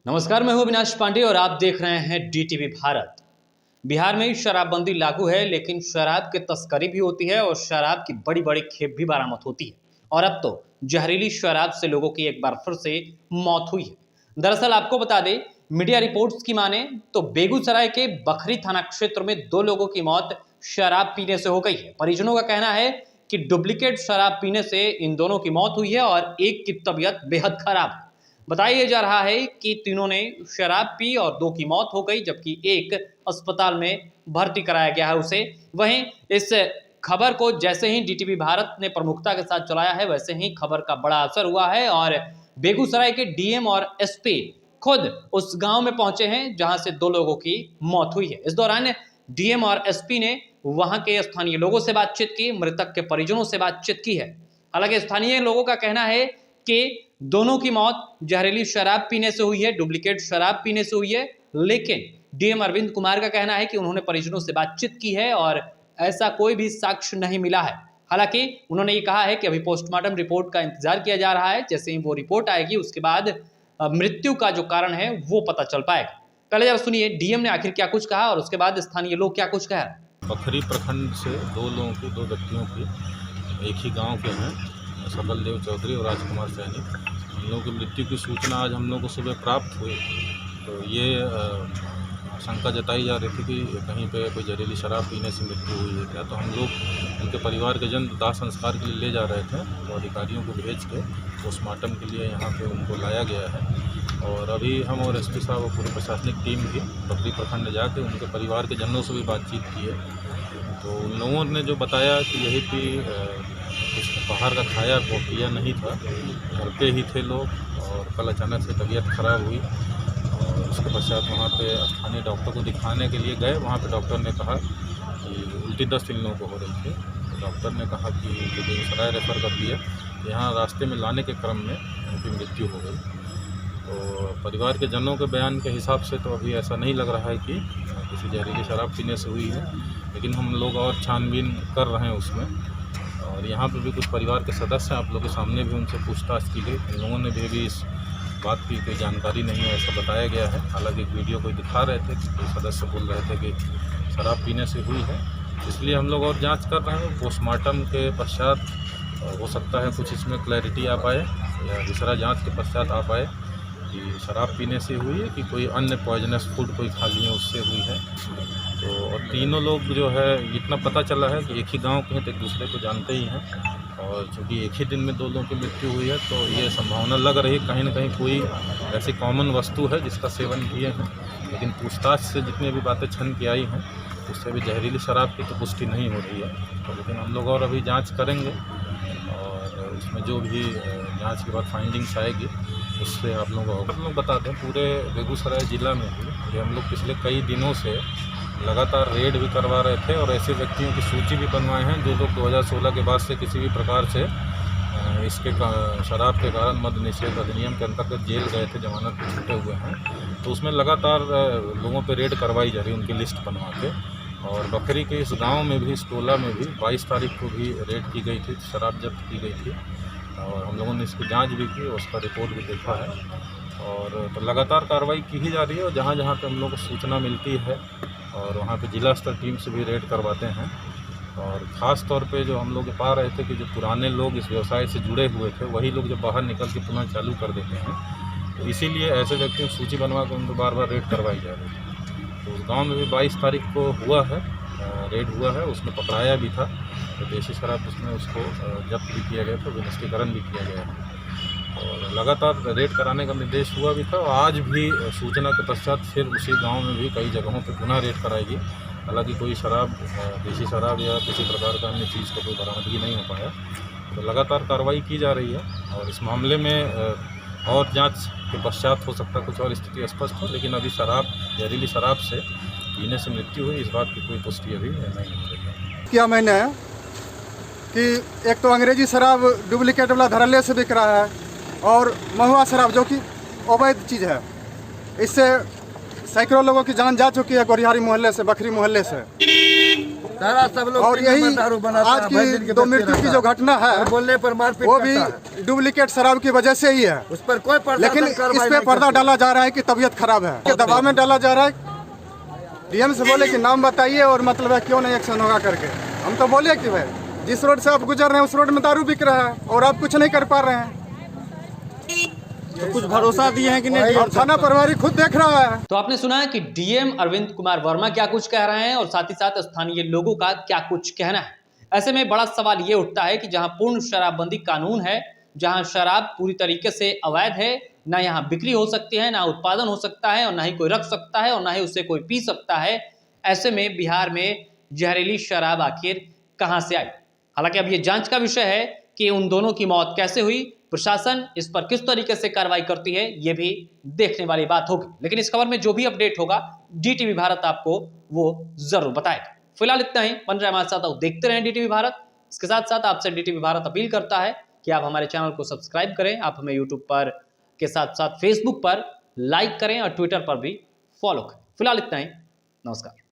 नमस्कार, मैं हूं अविनाश पांडे और आप देख रहे हैं डीटीवी भारत। बिहार में शराबबंदी लागू है, लेकिन शराब की तस्करी भी होती है और शराब की बड़ी बड़ी खेप भी बरामद होती है। और अब तो जहरीली शराब से लोगों की एक बार फिर से मौत हुई है। दरअसल आपको बता दें, मीडिया रिपोर्ट्स की माने तो बेगूसराय के बखरी थाना क्षेत्र में 2 लोगों की मौत शराब पीने से हो गई है। परिजनों का कहना है कि डुप्लीकेट शराब पीने से इन दोनों की मौत हुई है और एक की तबीयत बेहद खराब है। बताया जा रहा है कि तीनों ने शराब पी और 2 की मौत हो गई, जबकि एक अस्पताल में भर्ती कराया गया है उसे। वहीं इस खबर को जैसे ही डीटीवी भारत ने प्रमुखता के साथ चलाया है, वैसे ही खबर का बड़ा असर हुआ है और बेगूसराय के डीएम और एसपी खुद उस गांव में पहुंचे हैं जहां से 2 लोगों की मौत हुई है। इस दौरान डीएम और एसपी ने वहां के स्थानीय लोगों से बातचीत की, मृतक के परिजनों से बातचीत की है। हालांकि स्थानीय लोगों का कहना है कि दोनों की मौत जहरीली शराब पीने से हुई है, डुप्लीकेट शराब पीने से हुई है। लेकिन डीएम अरविंद कुमार का कहना है कि उन्होंने परिजनों से बातचीत की है और ऐसा कोई भी साक्ष्य नहीं मिला है। हालांकि उन्होंने ये कहा है कि अभी पोस्टमार्टम रिपोर्ट का इंतजार किया जा रहा है। जैसे ही वो रिपोर्ट आएगी उसके बाद मृत्यु का जो कारण है वो पता चल पाएगा। पहले जरा सुनिए डीएम ने आखिर क्या कुछ कहा और उसके बाद स्थानीय लोग क्या कुछ कह रहे हैं। बखरी प्रखंड से 2 व्यक्तियों की एक ही गांव के हैं, सबल देव चौधरी और राजकुमार सैनी। इन लोगों की मृत्यु की सूचना आज हम लोगों को सुबह प्राप्त हुई। तो ये शंका जताई जा रही थी कि कहीं पे कोई जहरीली शराब पीने से मृत्यु हुई है क्या। तो हम लोग उनके परिवार के जन दाह संस्कार के लिए ले जा रहे थे, तो अधिकारियों को भेज के पोस्टमार्टम के लिए यहाँ पे उनको लाया गया है। और अभी हम और एसपी साहब और पूरी प्रशासनिक टीम भी बखरी प्रखंड जाके उनके परिवार के जनों से भी बातचीत की है। तो उन लोगों ने जो बताया कि यही कि कुछ बाहर का खाया वो पिया नहीं था, घर पे ही थे लोग और कल अचानक से तबीयत खराब हुई। और उसके पश्चात वहाँ पे स्थानीय डॉक्टर को दिखाने के लिए गए। वहाँ पे डॉक्टर ने कहा कि उल्टी दस्त इन लोगों को हो रही थी। तो डॉक्टर ने कहा कि जो बेगूसराय रेफर कर दिया। यहाँ रास्ते में लाने के क्रम में उनकी मृत्यु हो गई। तो परिवार के जनों के बयान के हिसाब से तो अभी ऐसा नहीं लग रहा है कि किसी जहरीली शराब पीने से हुई है, लेकिन हम लोग और छानबीन कर रहे हैं उसमें। और यहाँ पे भी कुछ परिवार के सदस्य हैं, आप लोगों के सामने भी उनसे पूछताछ की गई। इन लोगों ने भी इस बात की कोई जानकारी नहीं है ऐसा बताया गया है। हालांकि एक वीडियो कोई दिखा रहे थे, कोई सदस्य बोल रहे थे कि शराब पीने से हुई है। इसलिए हम लोग और जांच कर रहे हैं। पोस्टमार्टम के पश्चात हो सकता है कुछ इसमें क्लैरिटी आ पाए या दूसरा जाँच के पश्चात आ पाए कि शराब पीने से हुई है कि कोई अन्य पॉइजनस फूड कोई खा लिए उससे हुई है। तो और तीनों लोग जो है इतना पता चला है कि एक ही गांव के हैं, तो एक दूसरे को जानते ही हैं। और चूँकि एक ही दिन में 2 लोगों की मृत्यु हुई है, तो ये संभावना लग रही है कहीं ना कहीं कोई ऐसी कॉमन वस्तु है जिसका सेवन किए हैं। लेकिन पूछताछ से जितनी भी बातें छन के आई हैं, उससे भी जहरीली शराब की तो पुष्टि नहीं हो रही है। तो लेकिन हम लोग और अभी जाँच करेंगे और उसमें जो भी जाँच के बाद फाइंडिंग्स आएगी उससे आप लोग बता दें। पूरे बेगूसराय ज़िला में भी हम लोग पिछले कई दिनों से लगातार रेड भी करवा रहे थे और ऐसे व्यक्तियों की सूची भी बनवाए हैं जो लोग 2016 के बाद से किसी भी प्रकार से इसके शराब के कारण मद्य निषेध अधिनियम के अंतर्गत जेल गए थे, जमानत पर छूटे हुए हैं। तो उसमें लगातार लोगों पे रेड करवाई जा रही है, उनकी लिस्ट बनवा के। और बकरी के इस गांव में भी, इस टोला में भी 22 तारीख को भी रेड की गई थी, शराब जब्त की गई थी और हम लोगों ने इसकी जांच भी की, उसका रिपोर्ट भी देखा है। और तो लगातार कार्रवाई की ही जा रही है और जहाँ जहाँ पे हम लोग को सूचना मिलती है और वहाँ पे जिला स्तर टीम से भी रेड करवाते हैं। और ख़ास तौर पे जो हम लोग पा रहे थे कि जो पुराने लोग इस व्यवसाय से जुड़े हुए थे, वही लोग जब बाहर निकल के पुनः चालू कर देते हैं, तो इसीलिए ऐसे व्यक्तियों की सूची बनवा कर उनको बार बार रेड करवाई जा रही है। तो उस गाँव में भी 22 तारीख को हुआ है, रेड हुआ है, उसमें पकड़ाया भी था। तो देशी शराब उसमें उसको जब्त भी किया गया था, विनिष्टीकरण भी किया गया है और लगातार रेड कराने का निर्देश हुआ भी था। और आज भी सूचना के पश्चात फिर उसी गांव में भी कई जगहों पर पुनः रेड कराएगी। हालांकि कोई शराब, देशी शराब या किसी प्रकार का अन्य चीज़ का कोई बरामदगी नहीं हो पाया। तो लगातार कार्रवाई की जा रही है और इस मामले में और जाँच के पश्चात हो सकता कुछ और स्थिति स्पष्ट हो, लेकिन अभी जहरीली शराब से पीने से मृत्यु हुई, इस बात की कोई पुष्टि अभी नहीं हो रही है। किया मैंने कि एक तो अंग्रेजी शराब डुप्लीकेट वाला धड़ल्ले से बिक रहा है और महुआ शराब जो कि अवैध चीज़ है। इससे सैकड़ों लोगों की जान जा चुकी है गोरिहारी मोहल्ले से, बखरी मोहल्ले से। सारा सब लोग और यही दारू बनाता आज है, भाई दिन की के 2 बच्चे मृत्यु की रहता जो है। घटना है और बोलने पर मारपीट वो करता है। भी डुप्लीकेट शराब की वजह से ही है। उस पर कोई लेकिन इस पे पर्दा डाला जा रहा है कि तबीयत खराब है, के दबाव में डाला जा रहा है। डीएम से बोले कि नाम बताइए और मतलब है क्यों नहीं एक्शन होगा करके। हम तो बोले कि भाई जिस रोड से आप गुजर रहे हैं उस रोड में दारू बिक रहा है और आप कुछ नहीं कर पा रहे हैं। तो कुछ भरोसा दिए हैं कि नहीं? और थाना प्रभारी खुद देख रहा है। तो आपने सुना है कि डीएम अरविंद कुमार वर्मा क्या कुछ कह रहे हैं और साथ ही साथ स्थानीय लोगों का क्या कुछ कहना है। ऐसे में बड़ा सवाल ये उठता है कि जहां पूर्ण शराबबंदी कानून है, जहां शराब पूरी तरीके से अवैध है, ना यहाँ बिक्री हो सकती है, ना उत्पादन हो सकता है और ना ही कोई रख सकता है और ना ही उससे कोई पी सकता है, ऐसे में बिहार में जहरीली शराब आखिर कहां से आई। हालांकि अब ये जांच का विषय है कि उन दोनों की मौत कैसे हुई, प्रशासन इस पर किस तरीके से कार्रवाई करती है, ये भी देखने वाली बात होगी। लेकिन इस खबर में जो भी अपडेट होगा डीटीवी भारत आपको वो जरूर बताएगा। फिलहाल इतना ही, बन रहे हमारे साथ, देखते रहें डीटीवी भारत। इसके साथ साथ आपसे डीटीवी भारत अपील करता है कि आप हमारे चैनल को सब्सक्राइब करें, आप हमें यूट्यूब पर के साथ साथ फेसबुक पर लाइक करें और ट्विटर पर भी फॉलो करें। फिलहाल इतना ही, नमस्कार।